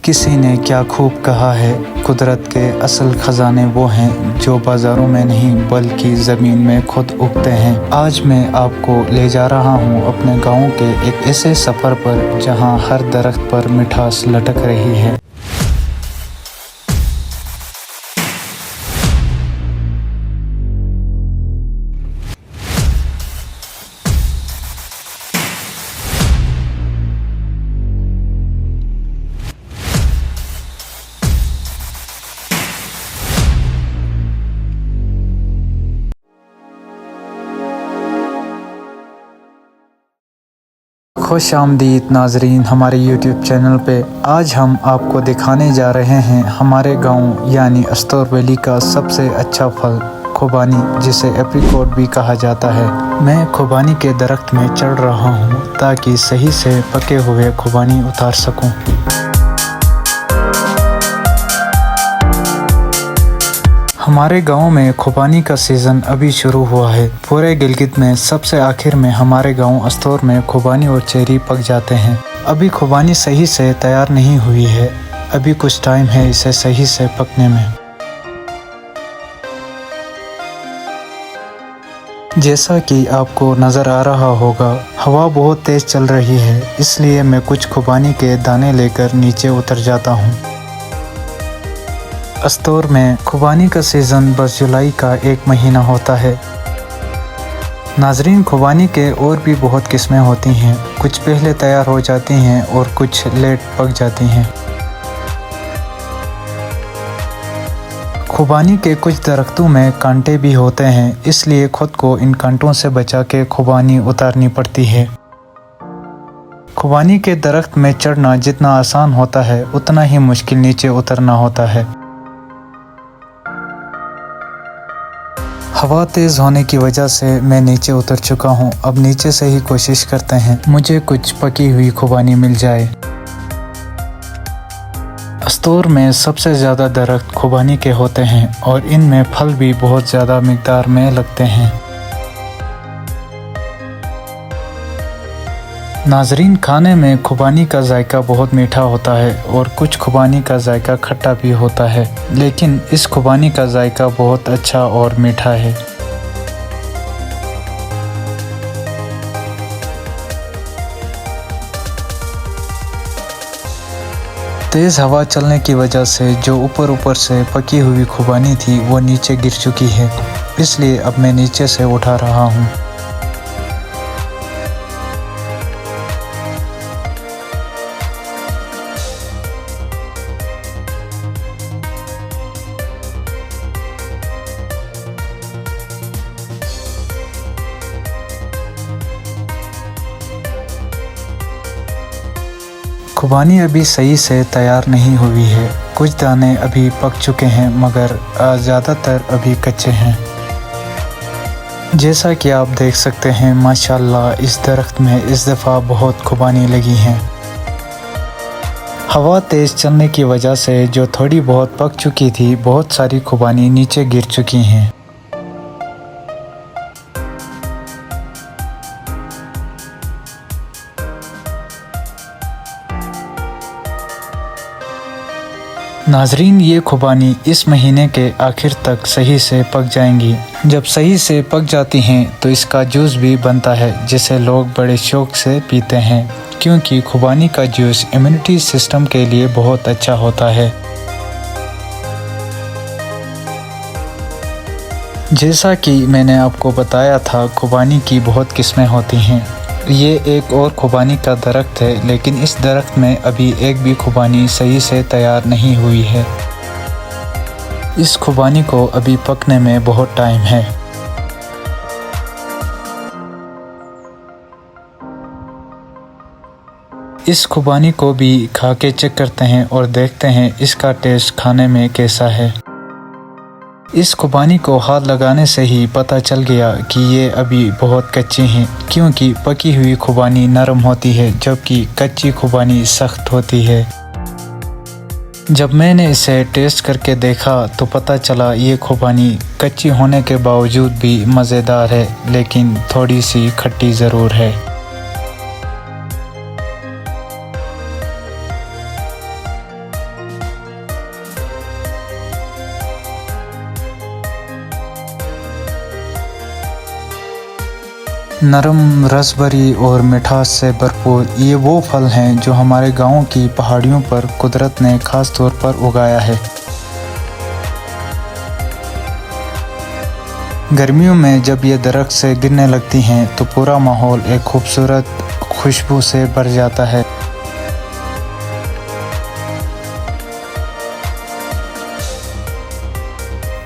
किसी ने क्या खूब कहा है, कुदरत के असल खजाने वो हैं जो बाज़ारों में नहीं बल्कि ज़मीन में खुद उगते हैं। आज मैं आपको ले जा रहा हूँ अपने गाँव के एक ऐसे सफ़र पर जहाँ हर दरख्त पर मिठास लटक रही है। खुश आमदीद नाजरीन हमारे YouTube चैनल पे। आज हम आपको दिखाने जा रहे हैं हमारे गांव यानी अस्तौर वैली का सबसे अच्छा फल खुबानी, जिसे एप्रिकॉट भी कहा जाता है। मैं खुबानी के दरख्त में चढ़ रहा हूँ ताकि सही से पके हुए खुबानी उतार सकूँ। हमारे गांव में खुबानी का सीज़न अभी शुरू हुआ है। पूरे गिलगित में सबसे आखिर में हमारे गांव अस्तौर में खुबानी और चेरी पक जाते हैं। अभी खुबानी सही से तैयार नहीं हुई है, अभी कुछ टाइम है इसे सही से पकने में। जैसा कि आपको नज़र आ रहा होगा, हवा बहुत तेज़ चल रही है, इसलिए मैं कुछ खुबानी के दाने लेकर नीचे उतर जाता हूँ। अस्तौर में खुबानी का सीज़न बस जुलाई का एक महीना होता है। नाजरीन, खुबानी के और भी बहुत किस्में होती हैं, कुछ पहले तैयार हो जाती हैं और कुछ लेट पक जाती हैं। खुबानी के कुछ दरख्तों में कांटे भी होते हैं, इसलिए खुद को इन कांटों से बचा के खुबानी उतारनी पड़ती है। खुबानी के दरख्त में चढ़ना जितना आसान होता है उतना ही मुश्किल नीचे उतरना होता है। हवा तेज़ होने की वजह से मैं नीचे उतर चुका हूँ। अब नीचे से ही कोशिश करते हैं मुझे कुछ पकी हुई खुबानी मिल जाए। अस्तौर में सबसे ज़्यादा दरख्त खुबानी के होते हैं और इनमें फल भी बहुत ज़्यादा मिक़दार में लगते हैं। नाजरीन, खाने में खुबानी का जायका बहुत मीठा होता है और कुछ खुबानी का जायका खट्टा भी होता है, लेकिन इस खुबानी का जायका बहुत अच्छा और मीठा है। तेज़ हवा चलने की वजह से जो ऊपर से पकी हुई खुबानी थी वो नीचे गिर चुकी है, इसलिए अब मैं नीचे से उठा रहा हूँ। खुबानी अभी सही से तैयार नहीं हुई है, कुछ दाने अभी पक चुके हैं मगर ज़्यादातर अभी कच्चे हैं। जैसा कि आप देख सकते हैं, माशाल्लाह इस दरख्त में इस दफ़ा बहुत खुबानी लगी हैं। हवा तेज़ चलने की वजह से जो थोड़ी बहुत पक चुकी थी, बहुत सारी खुबानी नीचे गिर चुकी हैं। नाजरीन, ये खुबानी इस महीने के आखिर तक सही से पक जाएंगी। जब सही से पक जाती हैं तो इसका जूस भी बनता है, जिसे लोग बड़े शौक़ से पीते हैं, क्योंकि खुबानी का जूस इम्यूनिटी सिस्टम के लिए बहुत अच्छा होता है। जैसा कि मैंने आपको बताया था, खुबानी की बहुत किस्में होती हैं। ये एक और खुबानी का दरख्त है, लेकिन इस दरख्त में अभी एक भी खुबानी सही से तैयार नहीं हुई है। इस खुबानी को अभी पकने में बहुत टाइम है। इस खुबानी को भी खा के चेक करते हैं और देखते हैं इसका टेस्ट खाने में कैसा है। इस खुबानी को हाथ लगाने से ही पता चल गया कि ये अभी बहुत कच्ची हैं, क्योंकि पकी हुई खुबानी नरम होती है जबकि कच्ची खुबानी सख्त होती है। जब मैंने इसे टेस्ट करके देखा तो पता चला ये खुबानी कच्ची होने के बावजूद भी मज़ेदार है, लेकिन थोड़ी सी खट्टी ज़रूर है। नरम, रस भरी और मिठास से भरपूर ये वो फल हैं जो हमारे गाँव की पहाड़ियों पर कुदरत ने ख़ास तौर पर उगाया है। गर्मियों में जब ये दरख्त से गिरने लगती हैं तो पूरा माहौल एक खूबसूरत खुशबू से भर जाता है।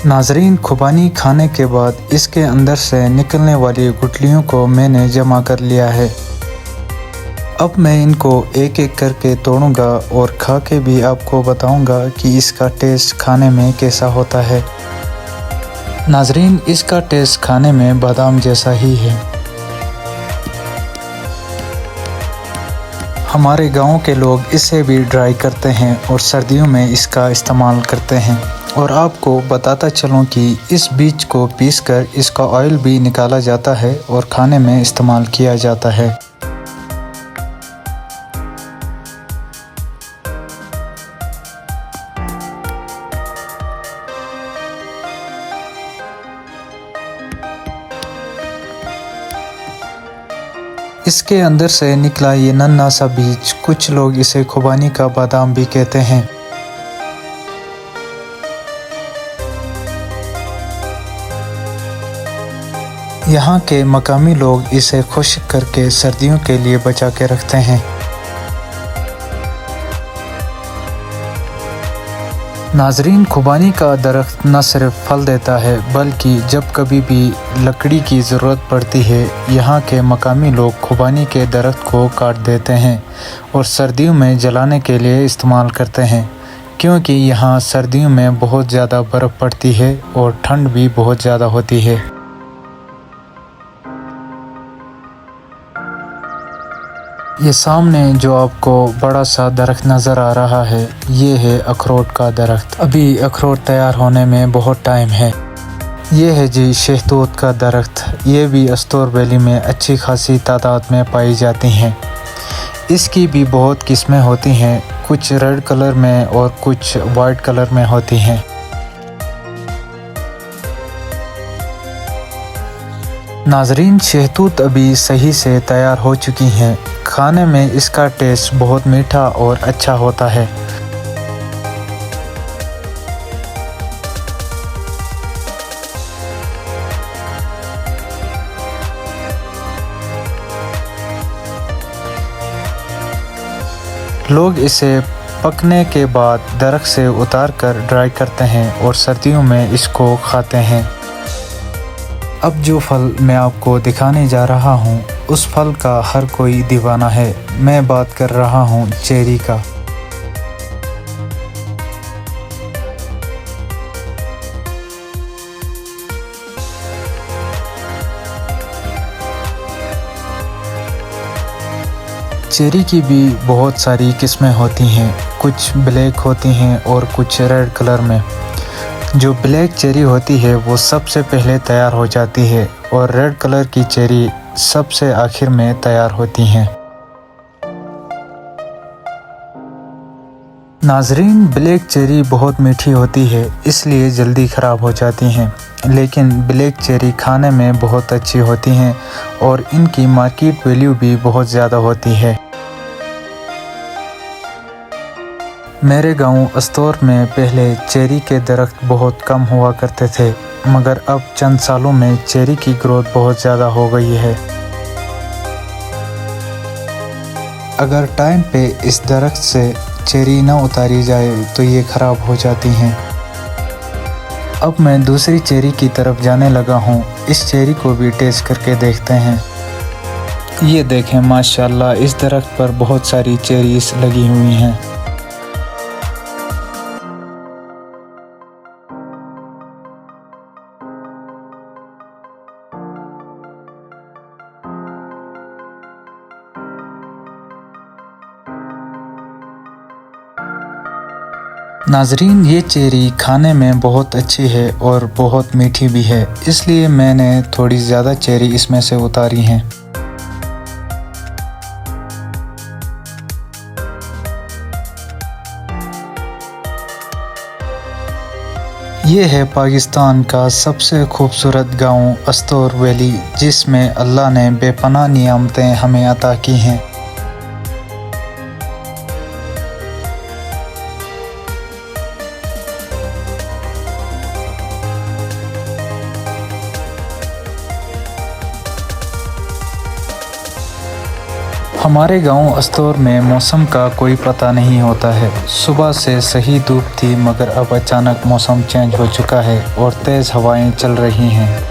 नाजरीन, खुबानी खाने के बाद इसके अंदर से निकलने वाली गुठलियों को मैंने जमा कर लिया है। अब मैं इनको एक एक करके तोड़ूंगा और खा के भी आपको बताऊंगा कि इसका टेस्ट खाने में कैसा होता है। नाजरीन, इसका टेस्ट खाने में बादाम जैसा ही है। हमारे गांव के लोग इसे भी ड्राई करते हैं और सर्दियों में इसका इस्तेमाल करते हैं। और आपको बताता चलूं कि इस बीज को पीसकर इसका ऑयल भी निकाला जाता है और खाने में इस्तेमाल किया जाता है। इसके अंदर से निकला ये नन्हा सा बीज, कुछ लोग इसे खुबानी का बादाम भी कहते हैं। यहाँ के मकामी लोग इसे खुश्क करके सर्दियों के लिए बचा के रखते हैं। नाजरीन, खुबानी का दरख्त न सिर्फ फल देता है बल्कि जब कभी भी लकड़ी की ज़रूरत पड़ती है, यहाँ के मकामी लोग खुबानी के दरख्त को काट देते हैं और सर्दियों में जलाने के लिए इस्तेमाल करते हैं, क्योंकि यहाँ सर्दियों में बहुत ज़्यादा बर्फ़ पड़ती है और ठंड भी बहुत ज़्यादा होती है। ये सामने जो आपको बड़ा सा दरख्त नज़र आ रहा है, ये है अखरोट का दरख्त। अभी अखरोट तैयार होने में बहुत टाइम है। ये है जी शहतूत का दरख्त। ये भी अस्तोर वैली में अच्छी खासी तादाद में पाई जाती हैं। इसकी भी बहुत किस्में होती हैं, कुछ रेड कलर में और कुछ वाइट कलर में होती हैं। नाजरीन, शहतूत अभी सही से तैयार हो चुकी हैं। खाने में इसका टेस्ट बहुत मीठा और अच्छा होता है। लोग इसे पकने के बाद दरख्त से उतार कर ड्राई करते हैं और सर्दियों में इसको खाते हैं। अब जो फल मैं आपको दिखाने जा रहा हूँ, उस फल का हर कोई दीवाना है। मैं बात कर रहा हूँ चेरी का। चेरी की भी बहुत सारी किस्में होती हैं, कुछ ब्लैक होती हैं और कुछ रेड कलर में। जो ब्लैक चेरी होती है वो सबसे पहले तैयार हो जाती है और रेड कलर की चेरी सबसे आखिर में तैयार होती हैं। नाजरीन, ब्लैक चेरी बहुत मीठी होती है, इसलिए जल्दी ख़राब हो जाती हैं, लेकिन ब्लैक चेरी खाने में बहुत अच्छी होती हैं और इनकी मार्केट वैल्यू भी बहुत ज़्यादा होती है। मेरे गांव अस्तौर में पहले चेरी के दरख्त बहुत कम हुआ करते थे, मगर अब चंद सालों में चेरी की ग्रोथ बहुत ज़्यादा हो गई है। अगर टाइम पे इस दरख्त से चेरी न उतारी जाए तो ये ख़राब हो जाती हैं। अब मैं दूसरी चेरी की तरफ जाने लगा हूँ। इस चेरी को भी टेस्ट करके देखते हैं। ये देखें, माशाल्लाह, इस दरख्त पर बहुत सारी चेरीज लगी हुई हैं। नाजरीन, ये चेरी खाने में बहुत अच्छी है और बहुत मीठी भी है, इसलिए मैंने थोड़ी ज़्यादा चेरी इसमें से उतारी हैं। ये है पाकिस्तान का सबसे खूबसूरत गांव अस्तोर वैली, जिसमें अल्लाह ने बेपनाह नियामतें हमें अता की हैं। हमारे गांव अस्तोर में मौसम का कोई पता नहीं होता है। सुबह से सही धूप थी, मगर अब अचानक मौसम चेंज हो चुका है और तेज़ हवाएं चल रही हैं।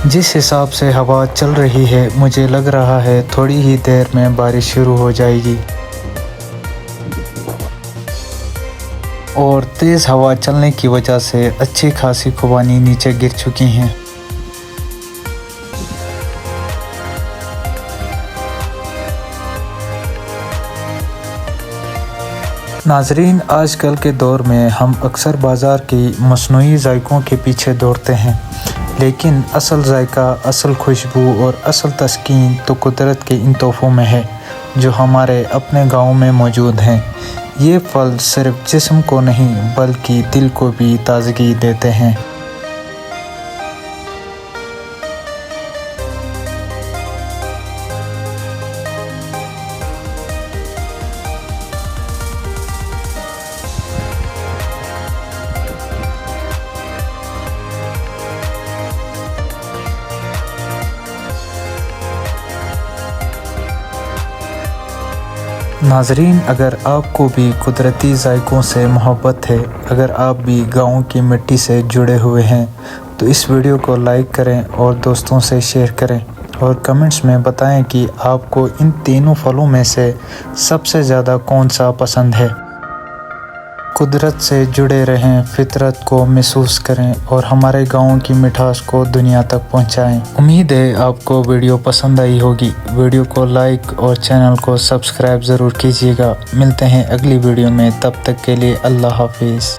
जिस हिसाब से हवा चल रही है, मुझे लग रहा है थोड़ी ही देर में बारिश शुरू हो जाएगी। और तेज़ हवा चलने की वजह से अच्छी खासी खुबानी नीचे गिर चुकी हैं। नाजरीन, आजकल के दौर में हम अक्सर बाज़ार की मसनूई ज़ायक़ों के पीछे दौड़ते हैं, लेकिन असल ज़ायक़ा, असल खुशबू और असल तस्कीन तो कुदरत के इन तोहफ़ों में है जो हमारे अपने गाँव में मौजूद हैं। ये फल सिर्फ़ जिस्म को नहीं बल्कि दिल को भी ताज़गी देते हैं। नाजरीन, अगर आपको भी कुदरती ज़ायक़ों से मोहब्बत है, अगर आप भी गाँव की मिट्टी से जुड़े हुए हैं, तो इस वीडियो को लाइक करें और दोस्तों से शेयर करें और कमेंट्स में बताएं कि आपको इन तीनों फलों में से सबसे ज़्यादा कौन सा पसंद है। कुदरत से जुड़े रहें, फितरत को महसूस करें और हमारे गाँव की मिठास को दुनिया तक पहुँचाएँ। उम्मीद है आपको वीडियो पसंद आई होगी। वीडियो को लाइक और चैनल को सब्सक्राइब ज़रूर कीजिएगा। मिलते हैं अगली वीडियो में, तब तक के लिए अल्लाह हाफिज़।